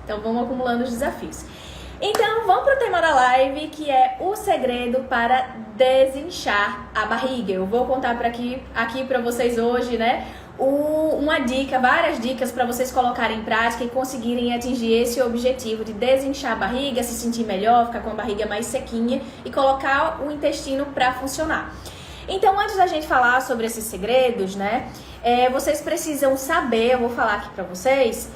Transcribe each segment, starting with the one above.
Então vamos acumulando os desafios. Então vamos para o tema da live, que é o segredo para desinchar a barriga. Eu vou contar aqui para vocês hoje, né, uma dica, várias dicas para vocês colocarem em prática e conseguirem atingir esse objetivo de desinchar a barriga, se sentir melhor, ficar com a barriga mais sequinha e colocar o intestino para funcionar. Então, antes da gente falar sobre esses segredos, né, vocês precisam saber, eu vou falar aqui para vocês,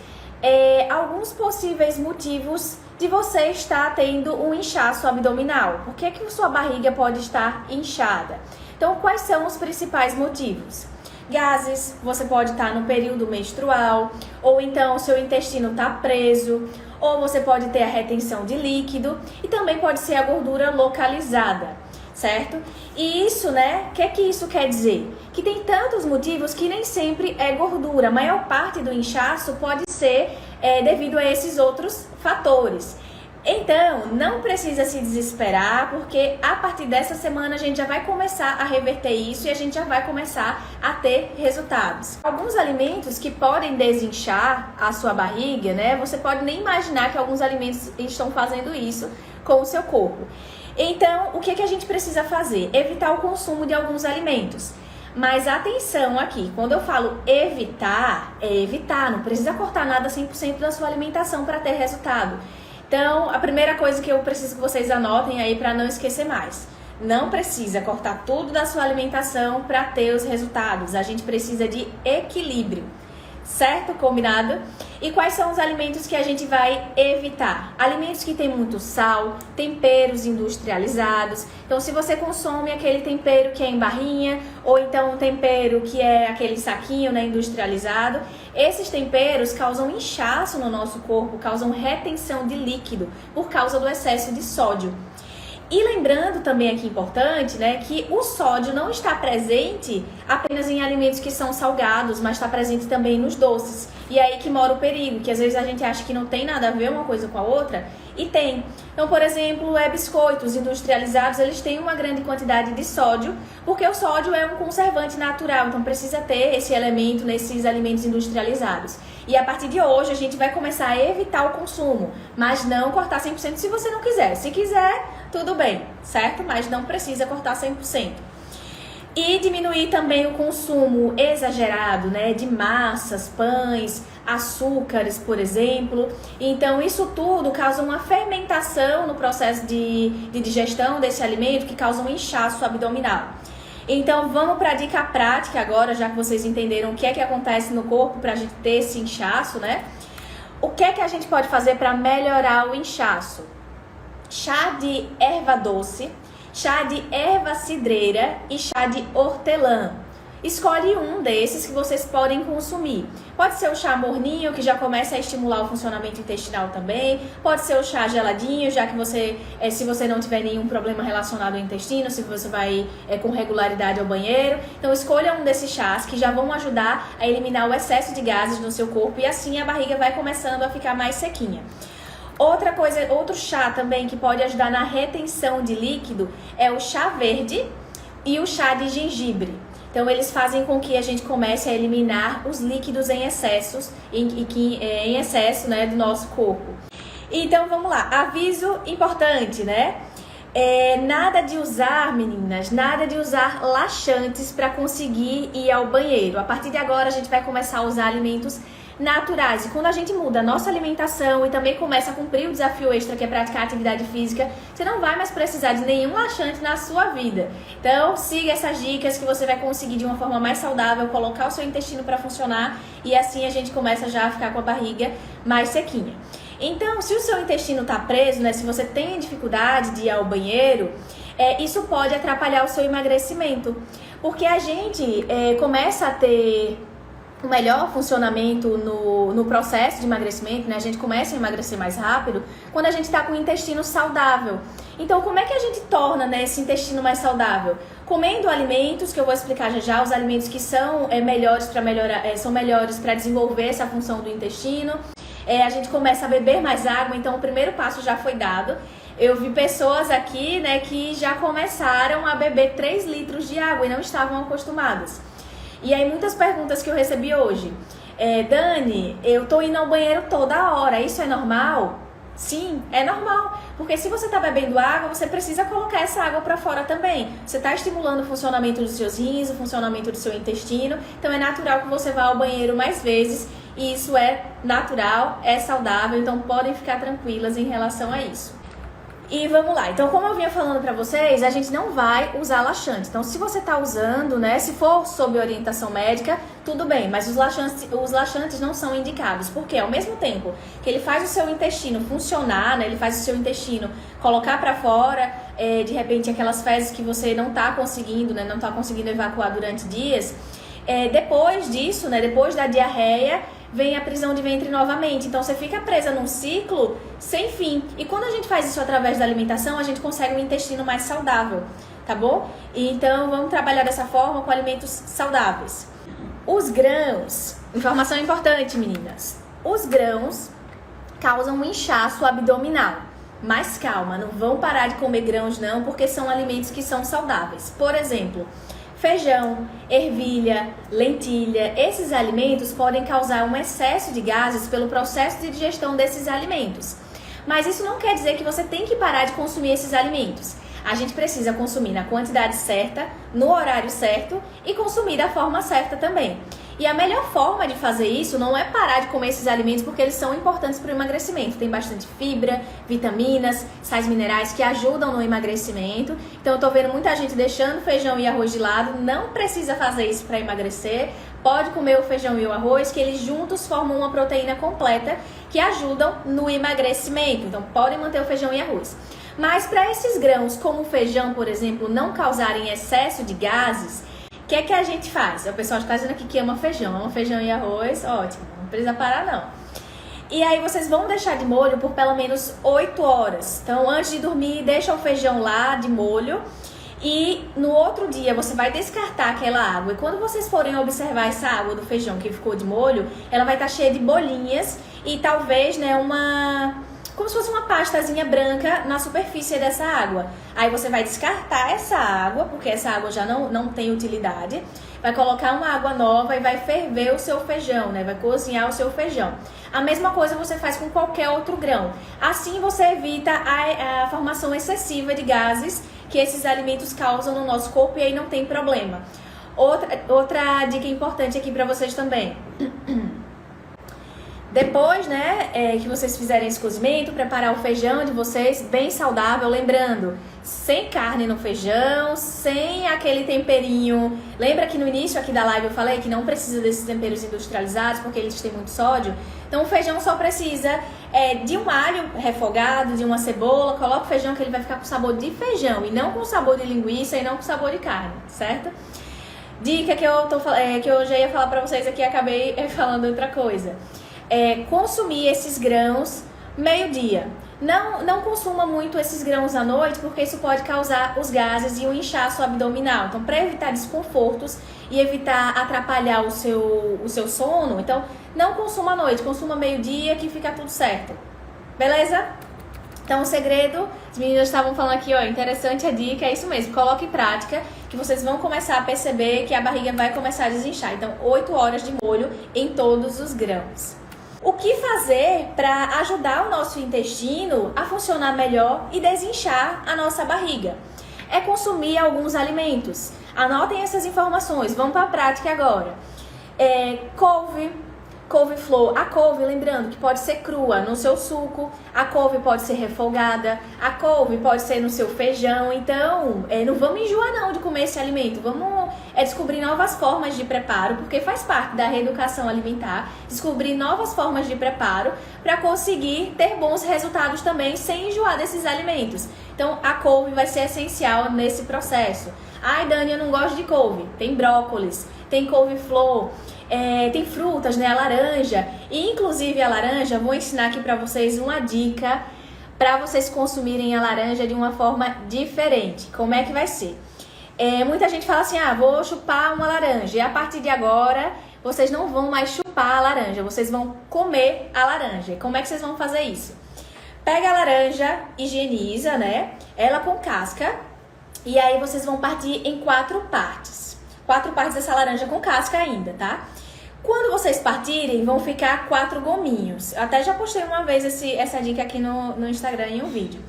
alguns possíveis motivos de você estar tendo um inchaço abdominal. Por que que sua barriga pode estar inchada? Então, quais são os principais motivos? Gases, você pode estar no período menstrual, ou então o seu intestino está preso, ou você pode ter a retenção de líquido, e também pode ser a gordura localizada, certo? E isso, né, o que isso quer dizer? Que tem tantos motivos que nem sempre é gordura. A maior parte do inchaço pode ser devido a esses outros fatores. Então, não precisa se desesperar, porque a partir dessa semana a gente já vai começar a reverter isso e a gente já vai começar a ter resultados. Alguns alimentos que podem desinchar a sua barriga, né? Você pode nem imaginar que alguns alimentos estão fazendo isso com o seu corpo. Então, o que a gente precisa fazer? Evitar o consumo de alguns alimentos. Mas atenção aqui, quando eu falo evitar, é evitar, não precisa cortar nada 100% da sua alimentação para ter resultado. Então, a primeira coisa que eu preciso que vocês anotem aí para não esquecer mais. Não precisa cortar tudo da sua alimentação para ter os resultados. A gente precisa de equilíbrio. Certo? Combinado? E quais são os alimentos que a gente vai evitar? Alimentos que tem muito sal, temperos industrializados. Então, se você consome aquele tempero que é em barrinha, ou então um tempero que é aquele saquinho, né, industrializado, esses temperos causam inchaço no nosso corpo, causam retenção de líquido por causa do excesso de sódio. E lembrando também aqui importante, né, que o sódio não está presente apenas em alimentos que são salgados, mas está presente também nos doces. E aí que mora o perigo, que às vezes a gente acha que não tem nada a ver uma coisa com a outra, e tem. Então, por exemplo, biscoitos industrializados, eles têm uma grande quantidade de sódio, porque o sódio é um conservante natural, então precisa ter esse elemento nesses alimentos industrializados. E a partir de hoje a gente vai começar a evitar o consumo, mas não cortar 100% se você não quiser. Se quiser, tudo bem, certo? Mas não precisa cortar 100%. E diminuir também o consumo exagerado, né, de massas, pães, açúcares, por exemplo. Então, isso tudo causa uma fermentação no processo de digestão desse alimento, que causa um inchaço abdominal. Então, vamos para a dica prática agora, já que vocês entenderam o que é que acontece no corpo para a gente ter esse inchaço, né? O que é que a gente pode fazer para melhorar o inchaço? Chá de erva doce, chá de erva cidreira e chá de hortelã. Escolhe um desses que vocês podem consumir. Pode ser o chá morninho, que já começa a estimular o funcionamento intestinal também. Pode ser o chá geladinho, já que você, se você não tiver nenhum problema relacionado ao intestino, se você vai com regularidade ao banheiro. Então escolha um desses chás que já vão ajudar a eliminar o excesso de gases no seu corpo e assim a barriga vai começando a ficar mais sequinha. Outra coisa, outro chá também que pode ajudar na retenção de líquido é o chá verde e o chá de gengibre. Então, eles fazem com que a gente comece a eliminar os líquidos em excesso, né, do nosso corpo. Então, vamos lá. Aviso importante, né? Nada de usar, meninas, nada de usar laxantes para conseguir ir ao banheiro. A partir de agora, a gente vai começar a usar alimentos naturais. E quando a gente muda a nossa alimentação e também começa a cumprir o desafio extra que é praticar atividade física, você não vai mais precisar de nenhum laxante na sua vida. Então, siga essas dicas que você vai conseguir de uma forma mais saudável colocar o seu intestino para funcionar e assim a gente começa já a ficar com a barriga mais sequinha. Então, se o seu intestino está preso, né, se você tem dificuldade de ir ao banheiro, isso pode atrapalhar o seu emagrecimento, porque a gente começa a ter um melhor funcionamento no processo de emagrecimento, né? A gente começa a emagrecer mais rápido quando a gente está com o intestino saudável. Então, como é que a gente torna, né, esse intestino mais saudável? Comendo alimentos, que eu vou explicar já, os alimentos que são melhores para melhorar, são melhores para desenvolver essa função do intestino. A gente começa a beber mais água, então o primeiro passo já foi dado. Eu vi pessoas aqui, né, que já começaram a beber 3 litros de água e não estavam acostumadas. E aí muitas perguntas que eu recebi hoje. Dani, eu tô indo ao banheiro toda hora, isso é normal? Sim, é normal, porque se você está bebendo água, você precisa colocar essa água para fora também. Você está estimulando o funcionamento dos seus rins, o funcionamento do seu intestino, então é natural que você vá ao banheiro mais vezes, e isso é natural, é saudável, então podem ficar tranquilas em relação a isso. E vamos lá, então como eu vinha falando pra vocês, a gente não vai usar laxante. Então se você tá usando, né, se for sob orientação médica, tudo bem, mas os laxantes não são indicados. Porque ao mesmo tempo que ele faz o seu intestino funcionar, né, ele faz o seu intestino colocar pra fora, de repente aquelas fezes que você não tá conseguindo, né, não tá conseguindo evacuar durante dias, depois disso, né, depois da diarreia, vem a prisão de ventre novamente. Então você fica presa num ciclo sem fim. E quando a gente faz isso através da alimentação, a gente consegue um intestino mais saudável, tá bom? Então vamos trabalhar dessa forma com alimentos saudáveis. Os grãos, informação importante, meninas. Os grãos causam um inchaço abdominal. Mas calma, não vão parar de comer grãos não, porque são alimentos que são saudáveis. Por exemplo, feijão, ervilha, lentilha, esses alimentos podem causar um excesso de gases pelo processo de digestão desses alimentos. Mas isso não quer dizer que você tem que parar de consumir esses alimentos. A gente precisa consumir na quantidade certa, no horário certo e consumir da forma certa também. E a melhor forma de fazer isso não é parar de comer esses alimentos porque eles são importantes para o emagrecimento. Tem bastante fibra, vitaminas, sais minerais que ajudam no emagrecimento. Então eu tô vendo muita gente deixando feijão e arroz de lado. Não precisa fazer isso para emagrecer. Pode comer o feijão e o arroz, que eles juntos formam uma proteína completa que ajudam no emagrecimento. Então podem manter o feijão e arroz. Mas para esses grãos, como o feijão, por exemplo, não causarem excesso de gases, o que é que a gente faz? O pessoal está dizendo aqui que ama feijão e arroz, ótimo, não precisa parar não. E aí vocês vão deixar de molho por pelo menos 8 horas. Então antes de dormir, deixa o feijão lá de molho e no outro dia você vai descartar aquela água. E quando vocês forem observar essa água do feijão que ficou de molho, ela vai estar cheia de bolinhas e talvez, né, como se fosse uma pastazinha branca na superfície dessa água. Aí você vai descartar essa água, porque essa água já não tem utilidade. Vai colocar uma água nova e vai ferver o seu feijão, né? Vai cozinhar o seu feijão. A mesma coisa você faz com qualquer outro grão. Assim você evita a formação excessiva de gases que esses alimentos causam no nosso corpo e aí não tem problema. Outra dica importante aqui para vocês também. Depois, né, que vocês fizerem esse cozimento, preparar o feijão de vocês bem saudável, lembrando, sem carne no feijão, sem aquele temperinho. Lembra que no início aqui da live eu falei que não precisa desses temperos industrializados porque eles têm muito sódio? Então o feijão só precisa de um alho refogado, de uma cebola, coloca o feijão que ele vai ficar com sabor de feijão e não com sabor de linguiça e não com sabor de carne, certo? Dica que eu já ia falar pra vocês aqui e acabei falando outra coisa. Consumir esses grãos meio-dia. Não consuma muito esses grãos à noite, porque isso pode causar os gases e o inchaço abdominal. Então, para evitar desconfortos e evitar atrapalhar o seu sono, então não consuma à noite, consuma meio-dia que fica tudo certo. Beleza? Então, o segredo, as meninas estavam falando aqui, ó, interessante a dica, é isso mesmo, coloque em prática, que vocês vão começar a perceber que a barriga vai começar a desinchar. Então, 8 horas de molho em todos os grãos. O que fazer para ajudar o nosso intestino a funcionar melhor e desinchar a nossa barriga? É consumir alguns alimentos. Anotem essas informações, vamos para a prática agora. Couve-flor. A couve, lembrando que pode ser crua no seu suco, a couve pode ser refogada, a couve pode ser no seu feijão. Então, não vamos enjoar não de comer esse alimento. Vamos descobrir novas formas de preparo, porque faz parte da reeducação alimentar, descobrir novas formas de preparo para conseguir ter bons resultados também sem enjoar desses alimentos. Então, a couve vai ser essencial nesse processo. Ai, Dani, eu não gosto de couve. Tem brócolis, tem couve-flor. Tem frutas, né? A laranja. E inclusive a laranja, vou ensinar aqui pra vocês uma dica para vocês consumirem a laranja de uma forma diferente. Como é que vai ser? Muita gente fala assim, vou chupar uma laranja. E a partir de agora, vocês não vão mais chupar a laranja, vocês vão comer a laranja. Como é que vocês vão fazer isso? Pega a laranja, higieniza, né? Ela com casca. E aí vocês vão partir em 4 partes. 4 partes dessa laranja com casca ainda, tá? Quando vocês partirem, vão ficar 4 gominhos. Eu até já postei uma vez essa dica aqui no Instagram em um vídeo.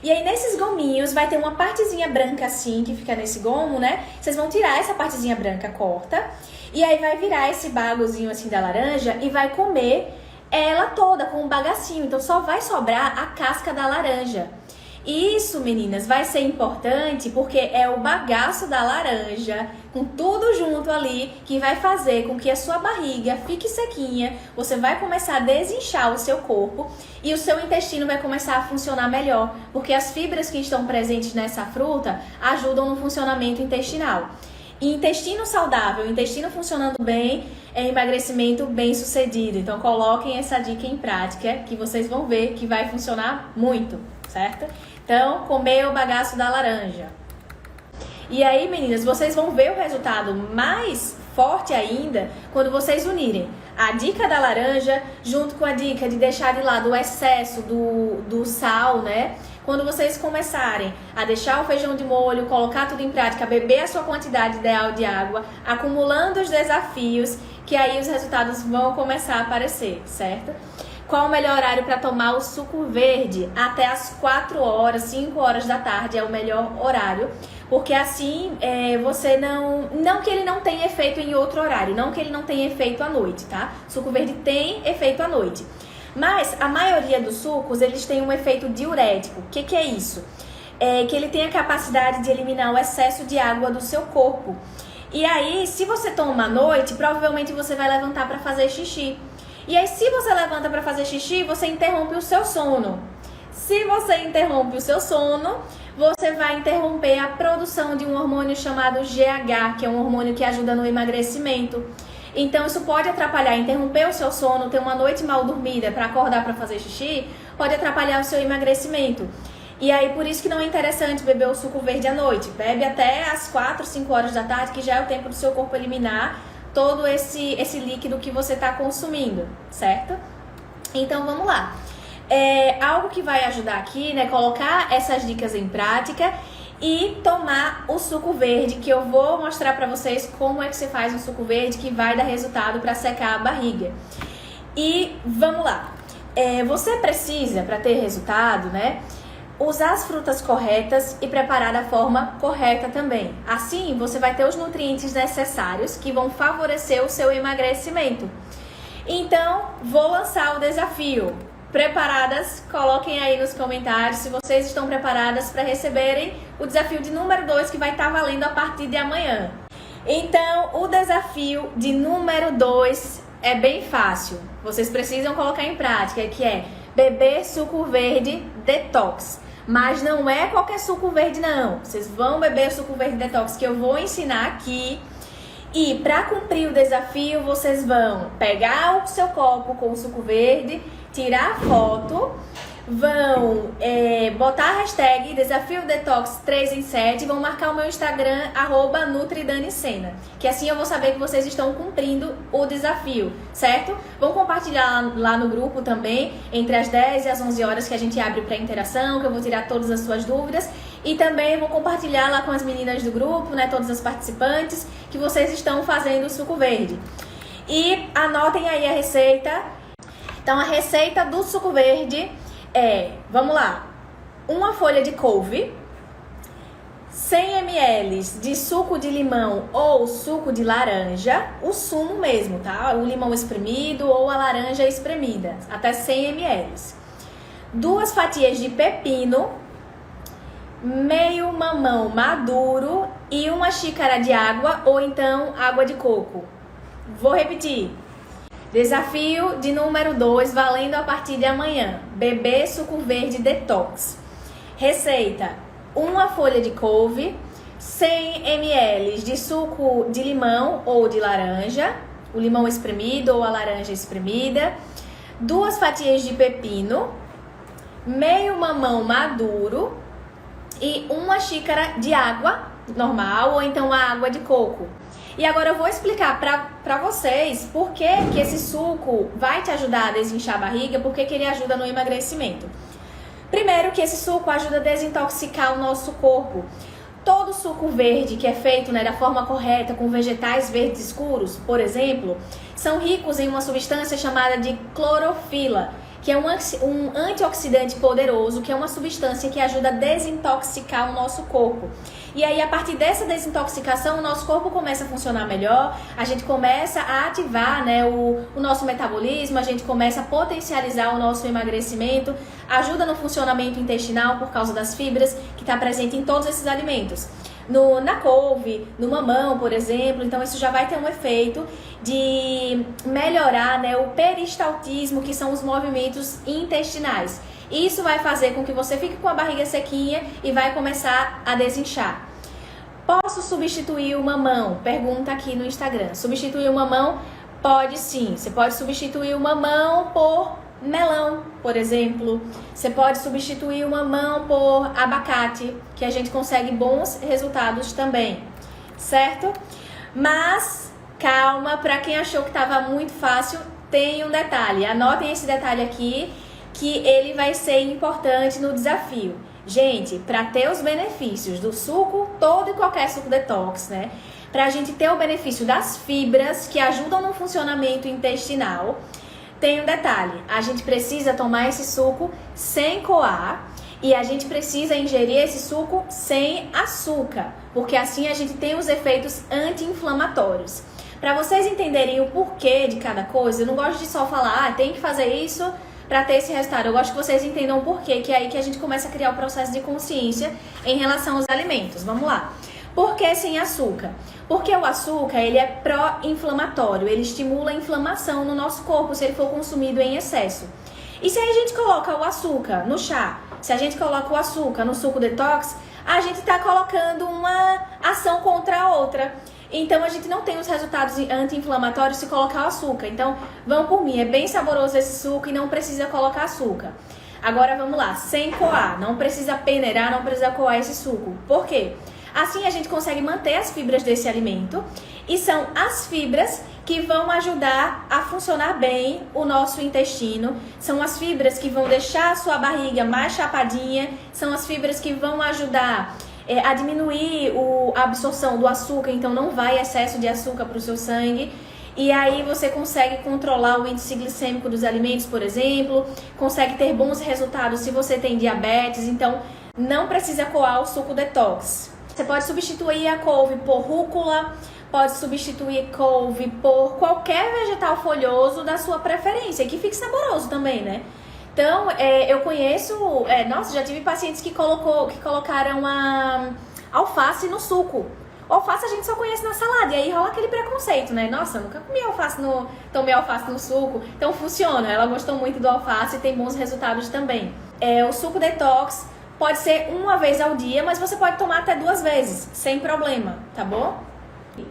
E aí, nesses gominhos, vai ter uma partezinha branca assim, que fica nesse gomo, né? Vocês vão tirar essa partezinha branca, corta. E aí, vai virar esse bagozinho assim da laranja e vai comer ela toda com um bagacinho. Então, só vai sobrar a casca da laranja. Isso, meninas, vai ser importante porque é o bagaço da laranja, com tudo junto ali, que vai fazer com que a sua barriga fique sequinha, você vai começar a desinchar o seu corpo e o seu intestino vai começar a funcionar melhor, porque as fibras que estão presentes nessa fruta ajudam no funcionamento intestinal. E intestino saudável, intestino funcionando bem, é emagrecimento bem sucedido. Então coloquem essa dica em prática que vocês vão ver que vai funcionar muito, certo? Então, comer o bagaço da laranja. E aí, meninas, vocês vão ver o resultado mais forte ainda quando vocês unirem a dica da laranja junto com a dica de deixar de lado o excesso do sal, né? Quando vocês começarem a deixar o feijão de molho, colocar tudo em prática, beber a sua quantidade ideal de água, acumulando os desafios, que aí os resultados vão começar a aparecer, certo? Qual o melhor horário para tomar o suco verde? Até as 4 horas, 5 horas da tarde é o melhor horário. Porque assim, você não que ele não tenha efeito em outro horário, não que ele não tenha efeito à noite, tá? O suco verde tem efeito à noite. Mas a maioria dos sucos, eles têm um efeito diurético. O que é isso? É que ele tem a capacidade de eliminar o excesso de água do seu corpo. E aí, se você toma à noite, provavelmente você vai levantar para fazer xixi. E aí, se você levanta para fazer xixi, você interrompe o seu sono. Se você interrompe o seu sono, você vai interromper a produção de um hormônio chamado GH, que é um hormônio que ajuda no emagrecimento. Então, isso pode atrapalhar, interromper o seu sono, ter uma noite mal dormida para acordar para fazer xixi, pode atrapalhar o seu emagrecimento. E aí, por isso que não é interessante beber o suco verde à noite. Bebe até às 4, 5 horas da tarde, que já é o tempo do seu corpo eliminar todo esse líquido que você está consumindo, certo? Então, vamos lá. Algo que vai ajudar aqui, né, colocar essas dicas em prática e tomar o suco verde, que eu vou mostrar para vocês como é que você faz um suco verde que vai dar resultado para secar a barriga. E vamos lá. Você precisa, para ter resultado, né, usar as frutas corretas e preparar da forma correta também. Assim, você vai ter os nutrientes necessários que vão favorecer o seu emagrecimento. Então, vou lançar o desafio. Preparadas? Coloquem aí nos comentários se vocês estão preparadas para receberem o desafio de número 2, que vai estar valendo a partir de amanhã. Então, o desafio de número 2 é bem fácil. Vocês precisam colocar em prática, que é beber suco verde detox. Mas não é qualquer suco verde, não. Vocês vão beber o suco verde detox que eu vou ensinar aqui. E para cumprir o desafio, vocês vão pegar o seu copo com o suco verde, tirar a foto, vão botar a hashtag Desafio Detox 3 em 7 e vão marcar o meu Instagram, @NutriDaniSena, que assim eu vou saber que vocês estão cumprindo o desafio, certo? Vão compartilhar lá no grupo também, entre as 10 e as 11 horas que a gente abre para interação, que eu vou tirar todas as suas dúvidas. E também vou compartilhar lá com as meninas do grupo, né, todas as participantes, que vocês estão fazendo o suco verde. E anotem aí a receita. Então, a receita do suco verde vamos lá, uma folha de couve, 100 ml de suco de limão ou suco de laranja, o sumo mesmo, tá? O limão espremido ou a laranja espremida, até 100 ml. 2 fatias de pepino, meio mamão maduro e 1 xícara de água ou então água de coco. Vou repetir. Desafio de número 2, valendo a partir de amanhã. Beber suco verde detox. Receita: 1 folha de couve, 100 ml de suco de limão ou de laranja, o limão espremido ou a laranja espremida, 2 fatias de pepino, meio mamão maduro e 1 xícara de água normal ou então a água de coco. E agora eu vou explicar pra vocês por que esse suco vai te ajudar a desinchar a barriga, por que ele ajuda no emagrecimento. Primeiro, que esse suco ajuda a desintoxicar o nosso corpo. todo suco verde que é feito, né, da forma correta, com vegetais verdes escuros, por exemplo, são ricos em uma substância chamada de clorofila, que é um antioxidante poderoso, que é uma substância que ajuda a desintoxicar o nosso corpo. E aí, a partir dessa desintoxicação, o nosso corpo começa a funcionar melhor, a gente começa a ativar, né, o nosso metabolismo, a gente começa a potencializar o nosso emagrecimento, ajuda no funcionamento intestinal por causa das fibras que está presente em todos esses alimentos. Na couve, no mamão, por exemplo, então isso já vai ter um efeito de melhorar, né, o peristaltismo, que são os movimentos intestinais. Isso vai fazer com que você fique com a barriga sequinha e vai começar a desinchar. Posso substituir o mamão? Pergunta aqui no Instagram. Substituir o mamão? Pode sim. Você pode substituir o mamão por melão, por exemplo. Você pode substituir o mamão por abacate, que a gente consegue bons resultados também, certo? Mas calma, para quem achou que estava muito fácil, tem um detalhe. Anotem esse detalhe aqui, que ele vai ser importante no desafio. Gente, para ter os benefícios do suco, todo e qualquer suco detox, né? Para a gente ter o benefício das fibras que ajudam no funcionamento intestinal, tem um detalhe, a gente precisa tomar esse suco sem coar e a gente precisa ingerir esse suco sem açúcar, porque assim a gente tem os efeitos anti-inflamatórios. Para vocês entenderem o porquê de cada coisa, eu não gosto de só falar, tem que fazer isso para ter esse resultado. Eu gosto que vocês entendam o porquê, que é aí que a gente começa a criar o processo de consciência em relação aos alimentos. Vamos lá. Por que sem açúcar? Porque o açúcar, ele é pró-inflamatório, ele estimula a inflamação no nosso corpo se ele for consumido em excesso. E se a gente coloca o açúcar no chá, se a gente coloca o açúcar no suco detox, a gente está colocando uma ação contra a outra. Então a gente não tem os resultados anti-inflamatórios se colocar o açúcar. Então, vão por mim, é bem saboroso esse suco e não precisa colocar açúcar. Agora vamos lá, sem coar, não precisa peneirar, não precisa coar esse suco. Por quê? Assim a gente consegue manter as fibras desse alimento e são as fibras que vão ajudar a funcionar bem o nosso intestino. São as fibras que vão deixar a sua barriga mais chapadinha, são as fibras que vão ajudar a diminuir a absorção do açúcar, então não vai excesso de açúcar para o seu sangue. E aí você consegue controlar o índice glicêmico dos alimentos, por exemplo, consegue ter bons resultados se você tem diabetes, então não precisa coar o suco detox. Você pode substituir a couve por rúcula, pode substituir couve por qualquer vegetal folhoso da sua preferência, que fique saboroso também, né? Então, eu conheço, nossa, já tive pacientes que colocaram a alface no suco. Alface a gente só conhece na salada, e aí rola aquele preconceito, né? Nossa, eu nunca tomei alface no suco. Então funciona, ela gostou muito do alface e tem bons resultados também. O suco detox pode ser uma vez ao dia, mas você pode tomar até 2 vezes, sem problema, tá bom?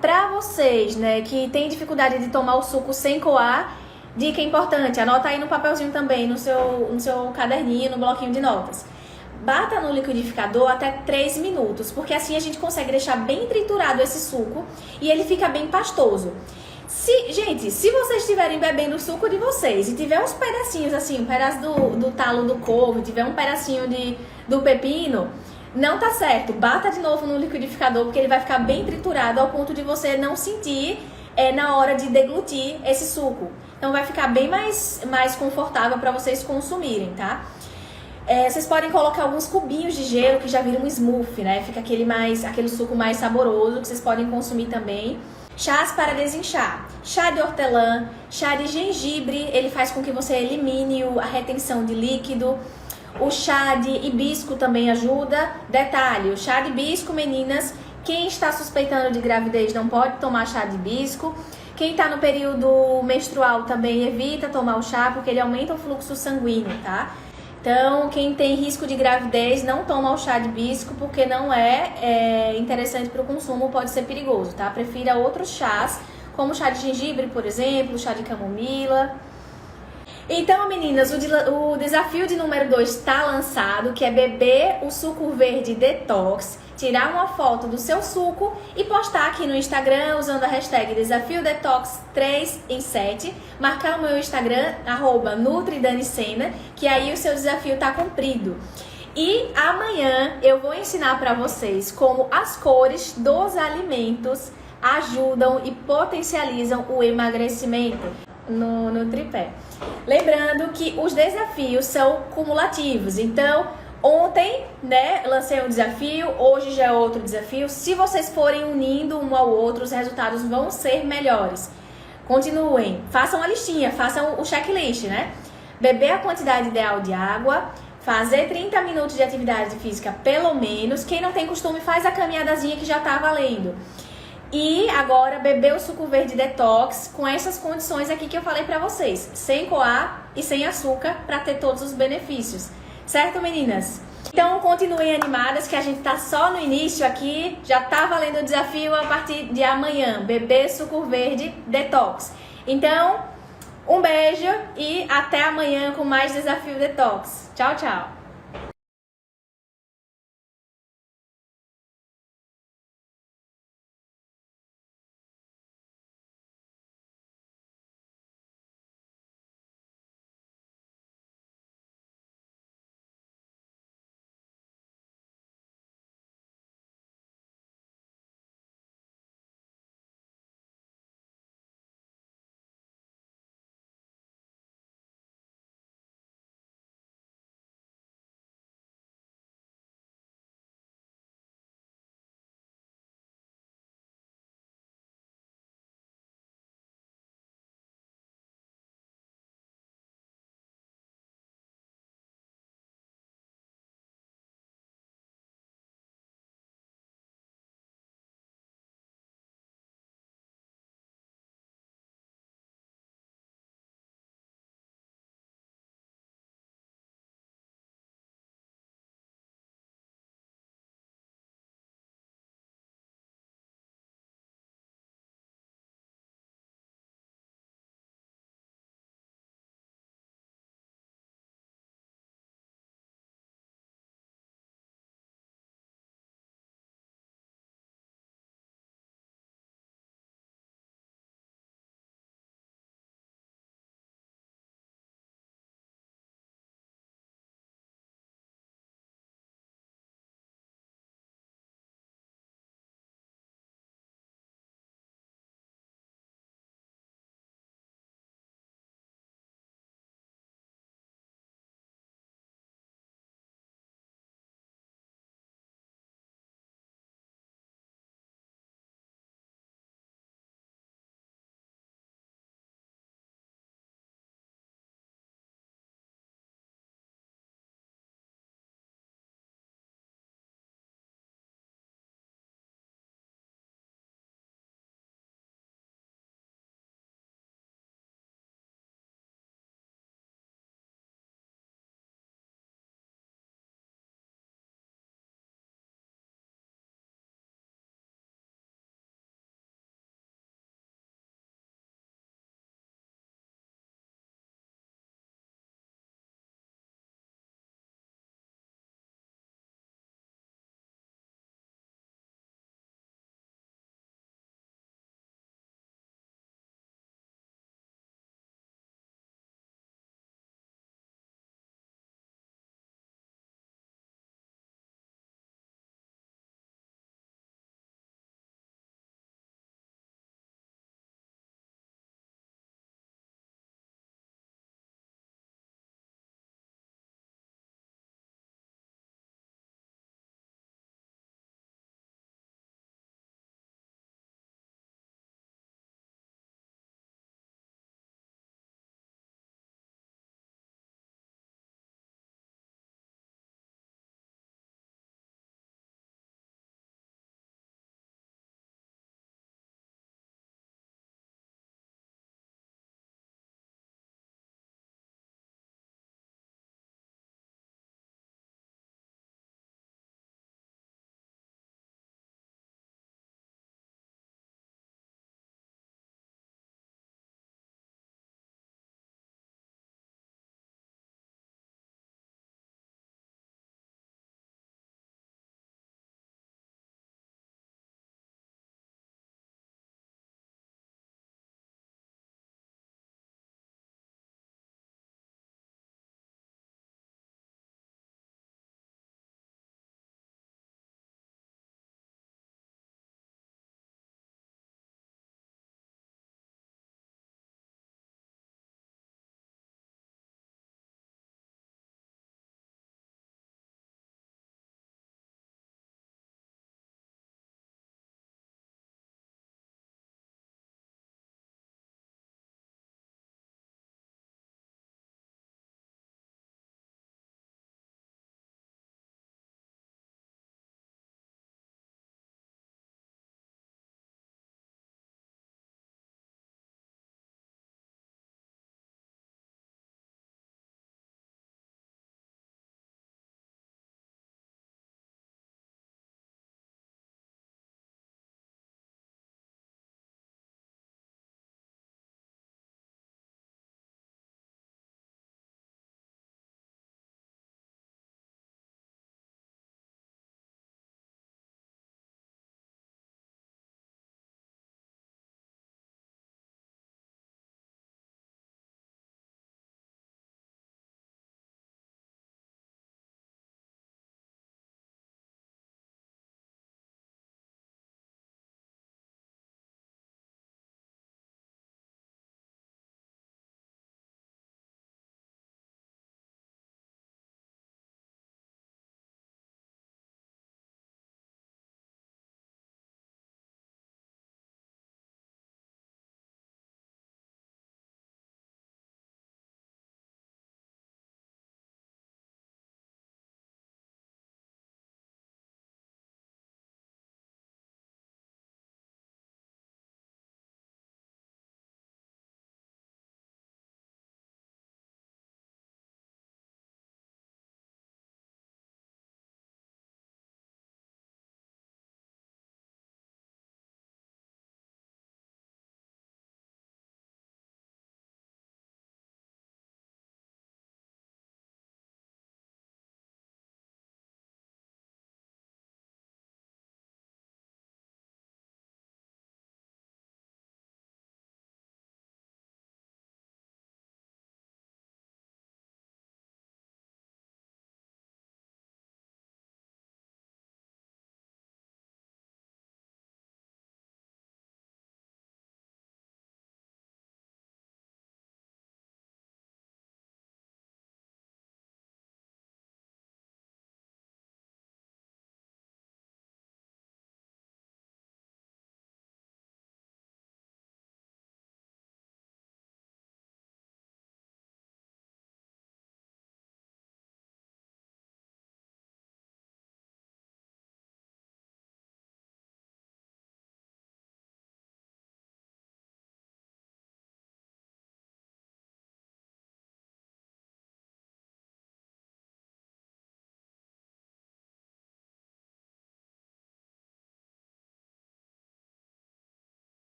Pra vocês, né, que tem dificuldade de tomar o suco sem coar, dica importante, anota aí no papelzinho também, no seu caderninho, no bloquinho de notas. Bata no liquidificador até 3 minutos, porque assim a gente consegue deixar bem triturado esse suco e ele fica bem pastoso. Gente, se vocês estiverem bebendo o suco de vocês e tiver uns pedacinhos assim, um pedaço do talo do couve, tiver um pedacinho do pepino, não tá certo. Bata de novo no liquidificador, porque ele vai ficar bem triturado ao ponto de você não sentir na hora de deglutir esse suco. Então vai ficar bem mais confortável para vocês consumirem, tá? Vocês podem colocar alguns cubinhos de gelo que já viram um smoothie, né? Fica aquele suco mais saboroso que vocês podem consumir também. Chás para desinchar. Chá de hortelã, chá de gengibre, ele faz com que você elimine a retenção de líquido. O chá de hibisco também ajuda. Detalhe, o chá de hibisco, meninas, quem está suspeitando de gravidez não pode tomar chá de hibisco. Quem está no período menstrual também evita tomar o chá, porque ele aumenta o fluxo sanguíneo, tá? Então, quem tem risco de gravidez não toma o chá de hibisco, porque não é interessante para o consumo, pode ser perigoso, tá? Prefira outros chás, como o chá de gengibre, por exemplo, o chá de camomila. Então, meninas, o desafio de número 2 está lançado, que é beber o suco verde detox, tirar uma foto do seu suco e postar aqui no Instagram usando a hashtag DesafioDetox3em7, marcar o meu Instagram, @NutriDaniSena, que aí o seu desafio está cumprido. E amanhã eu vou ensinar para vocês como as cores dos alimentos ajudam e potencializam o emagrecimento no tripé. Lembrando que os desafios são cumulativos, então ontem, né, lancei um desafio, hoje já é outro desafio. Se vocês forem unindo um ao outro, os resultados vão ser melhores. Continuem, façam a listinha, façam o checklist, né? Beber a quantidade ideal de água, fazer 30 minutos de atividade física pelo menos. Quem não tem costume, faz a caminhadazinha que já tá valendo. E agora beber o suco verde detox com essas condições aqui que eu falei pra vocês. Sem coar e sem açúcar para ter todos os benefícios. Certo, meninas? Então continuem animadas que a gente tá só no início aqui. Já tá valendo o desafio a partir de amanhã. Beber suco verde detox. Então, um beijo e até amanhã com mais Desafio Detox. Tchau, tchau!